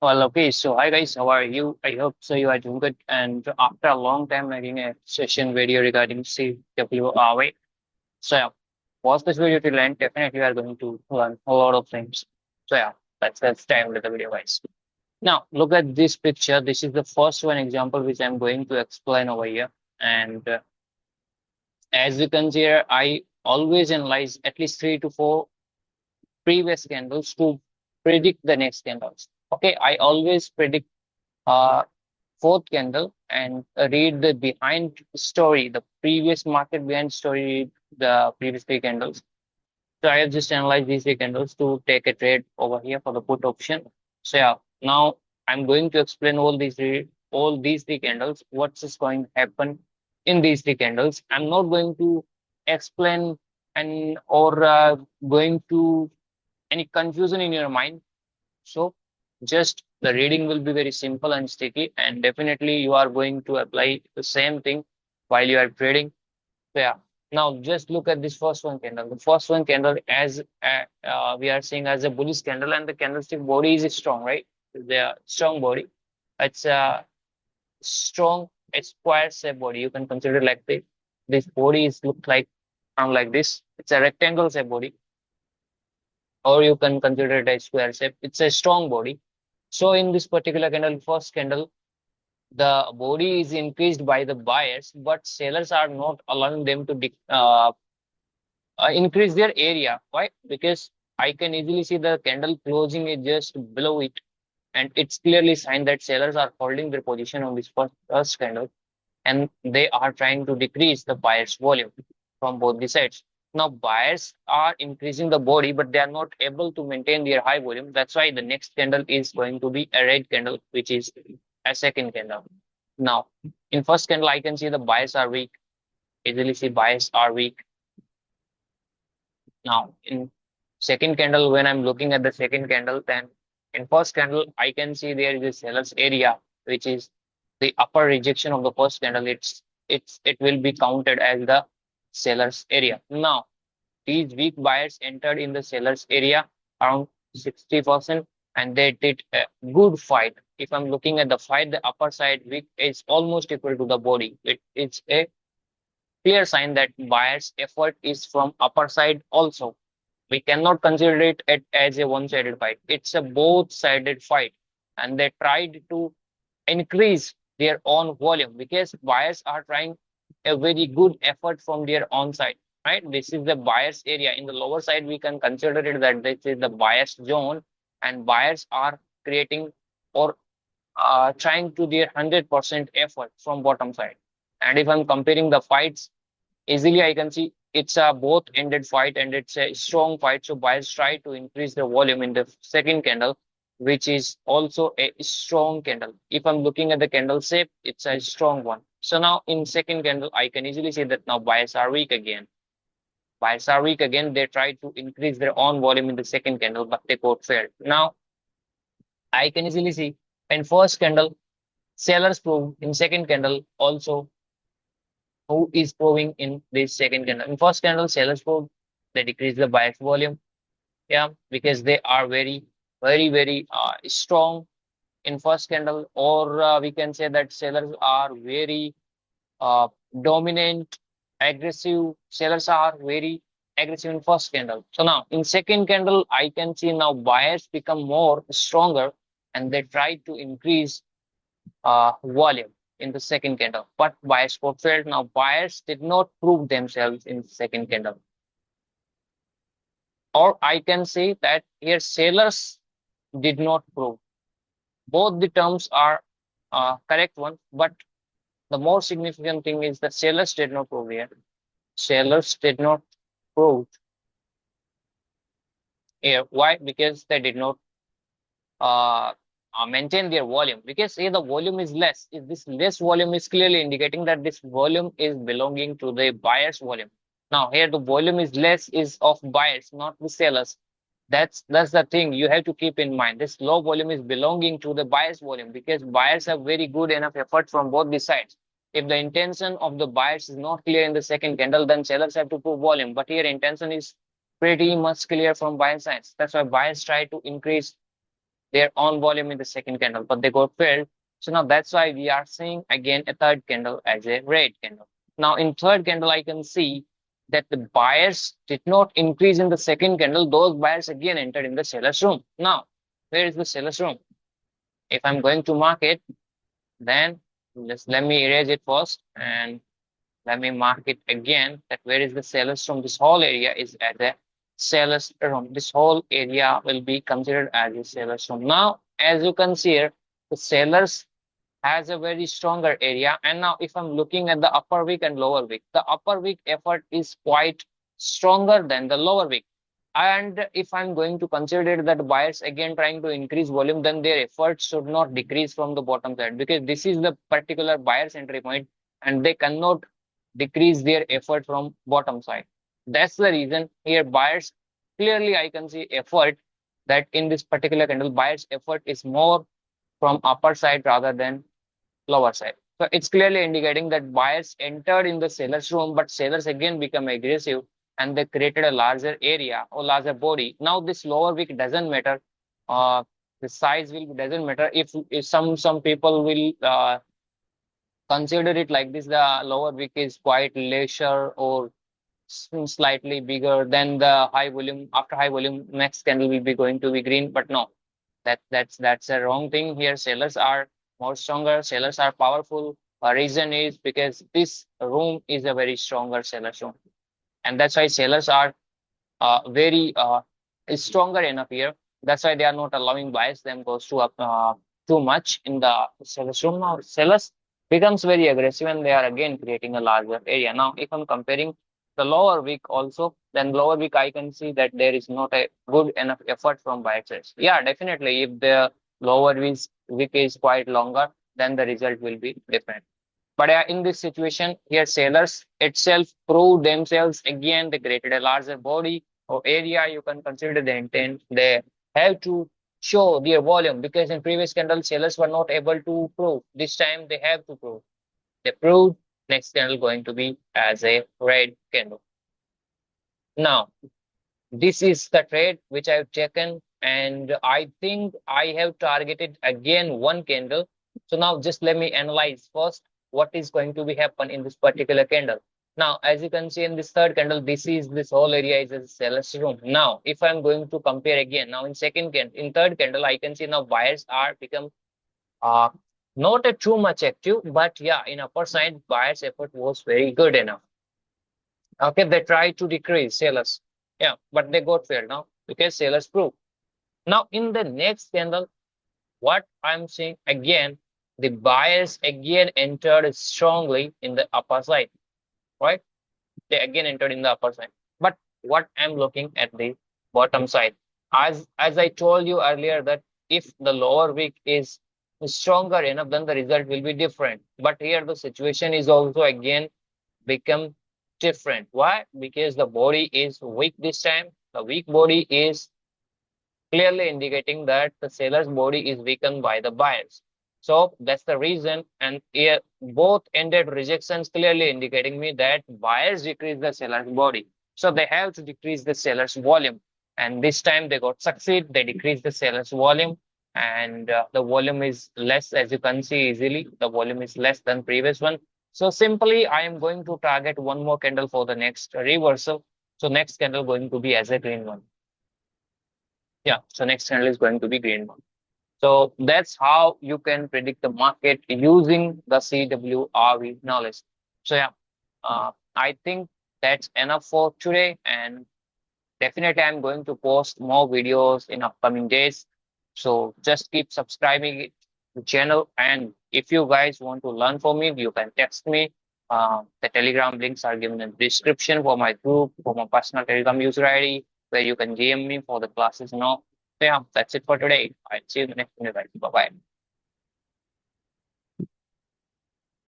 Well, okay. So, hi guys, how are you? I hope so. You are doing good. And after a long time, making a session video regarding CWRV. So, yeah, watch this video till end. Definitely, you are going to learn a lot of things. So, yeah, let's dive into the video, guys. Now, look at this picture. This is the first one example which I'm going to explain over here. And as you can see here, I always analyze at least 3 to 4 previous candles to predict the next candles. Okay, I always predict uh, fourth candle and read the behind story, the previous market behind story, the previous 3 candles. So I have just analyzed these 3 candles to take a trade over here for the put option. So yeah, now I'm going to explain all these 3 candles, what's is going to happen in these 3 candles. I'm not going to explain and or going to any confusion in your mind. So just the reading will be very simple and sticky, and definitely you are going to apply the same thing while you are trading. So yeah, now just look at this first one candle. The first one candle as we are seeing as a bullish candle, and the candlestick body is strong, right? The strong body. It's a strong, a square shape body. You can consider like this. This body is look like like this. It's a rectangle shape body, or you can consider it a square shape. It's a strong body. So in this particular candle, first candle, the body is increased by the buyers, but sellers are not allowing them to increase their area. Why? Because I can easily see the candle closing is just below it, and it's clearly sign that sellers are holding their position on this first candle, and they are trying to decrease the buyer's volume from both the sides. Now, buyers are increasing the body, but they are not able to maintain their high volume. That's why the next candle is going to be a red candle, which is a second candle. Now, in first candle, I can see the buyers are weak. Easily see buyers are weak. Now, in second candle, when I'm looking at the second candle, then in first candle, I can see there is a seller's area, which is the upper rejection of the first candle. It will be counted as the seller's area. Now, these weak buyers entered in the seller's area around 60%, and they did a good fight. If I'm looking at the fight, the upper side weak is almost equal to the body. It's a clear sign that buyer's effort is from upper side also. We cannot consider as a one-sided fight. It's a both-sided fight, and they tried to increase their own volume because buyers are trying a very good effort from their own side, right? This is the buyer's area. In the lower side, we can consider it that this is the buyer's zone, and buyers are creating or trying to their 100% effort from bottom side. And if I'm comparing the fights, easily I can see it's a both ended fight and it's a strong fight. So buyers try to increase the volume in the second candle, which is also a strong candle. If I'm looking at the candle shape, it's a strong one. So now in second candle, I can easily see that now buyers are weak again. Buyers are weak again. They try to increase their own volume in the second candle, but they got failed. Now I can easily see in first candle, sellers prove in second candle also who is proving in this second candle. In first candle, sellers prove they decrease the buyer's volume. Yeah, because they are very strong in first candle, or we can say that sellers are very uh, dominant, aggressive. Sellers are very aggressive in first candle. So now in second candle, I can see now buyers become more stronger and they try to increase volume in the second candle. But buyers got failed. Now buyers did not prove themselves in the second candle. Or I can say that here sellers did not prove. Both the terms are correct one, but the more significant thing is that sellers did not prove here. Sellers did not prove here. Why? Because they did not uh, maintain their volume. Because here the volume is less. If this less volume is clearly indicating that this volume is belonging to the buyer's volume. Now here the volume is less is of buyers, not the sellers. That's the thing you have to keep in mind. This low volume is belonging to the buyer's volume because buyers have very good enough effort from both the sides. If the intention of the buyers is not clear in the second candle, then sellers have to prove volume. But here intention is pretty much clear from buyer sides. That's why buyers try to increase their own volume in the second candle, but they got filled. So now that's why we are seeing again a third candle as a red candle. Now in third candle, I can see that the buyers did not increase in the second candle. Those buyers again entered in the seller's room. Now, where is the seller's room? If I'm going to mark it, then just let me erase it first and let me mark it again, that where is the seller's room. This whole area is at the seller's room. This whole area will be considered as a seller's room. Now, as you can see here, the sellers has a very stronger area. And now if I'm looking at the upper wick and lower wick, the upper wick effort is quite stronger than the lower wick. And if I'm going to consider that buyers again trying to increase volume, then their efforts should not decrease from the bottom side, because this is the particular buyer's entry point and they cannot decrease their effort from bottom side. That's the reason here buyers, clearly I can see effort, that in this particular candle buyers effort is more from upper side rather than lower side. So it's clearly indicating that buyers entered in the seller's room, but sellers again become aggressive and they created a larger area or larger body. Now this lower wick doesn't matter. The size will doesn't matter. If some people will consider it like this, the lower wick is quite lesser or slightly bigger than the high volume. After high volume, next candle will be going to be green, but no, that's a wrong thing here. Sellers are more stronger, sellers are powerful. Reason is because this room is a very stronger seller's room, and that's why sellers are very stronger enough here. That's why they are not allowing buyers them goes to up too much in the seller's room. Now sellers becomes very aggressive and they are again creating a larger area. Now if I'm comparing the lower wick also, then lower wick I can see that there is not a good enough effort from buyers. Yeah, definitely if the lower wick is quite longer, then the result will be different. But in this situation here, sellers itself prove themselves again. They created a larger body or area. You can consider the intent. They have to show their volume, because in previous candle sellers were not able to prove. This time they have to prove. They proved. Next candle going to be as a red candle. Now, this is the trade which I've taken, and I think I have targeted again one candle. So now just let me analyze first what is going to be happen in this particular candle. Now, as you can see in this third candle, this whole area is a seller's room. Now, if I'm going to compare again, now in third candle, I can see now buyers are become not a too much active, but yeah, in upper side, buyers effort was very good enough. Okay, they tried to decrease sellers. Yeah, but they got failed now because sellers prove. Now in the next candle, what I'm seeing again, the buyers again entered strongly in the upper side, right? They again entered in the upper side. But what I'm looking at the bottom side, as I told you earlier, that if the lower wick is stronger enough, then the result will be different. But here the situation is also again become different. Why? Because the body is weak this time. The weak body is clearly indicating that the seller's body is weakened by the buyers. So that's the reason. And here both ended rejections, clearly indicating me that buyers decrease the seller's body. So they have to decrease the seller's volume. And this time they got succeed. They decrease the seller's volume. And the volume is less, as you can see easily. The volume is less than previous one. So simply I am going to target one more candle for the next reversal. So next candle going to be as a green one. Yeah, so next candle is going to be green one. So that's how you can predict the market using the CWRV knowledge. So yeah, I think that's enough for today, and definitely I'm going to post more videos in upcoming days. So just keep subscribing to the channel, and if you guys want to learn from me, you can text me. The Telegram links are given in the description for my group, for my personal Telegram user ID, where you can DM me for the classes and all. So yeah, that's it for today. I'll see you in the next video, guys. Bye bye.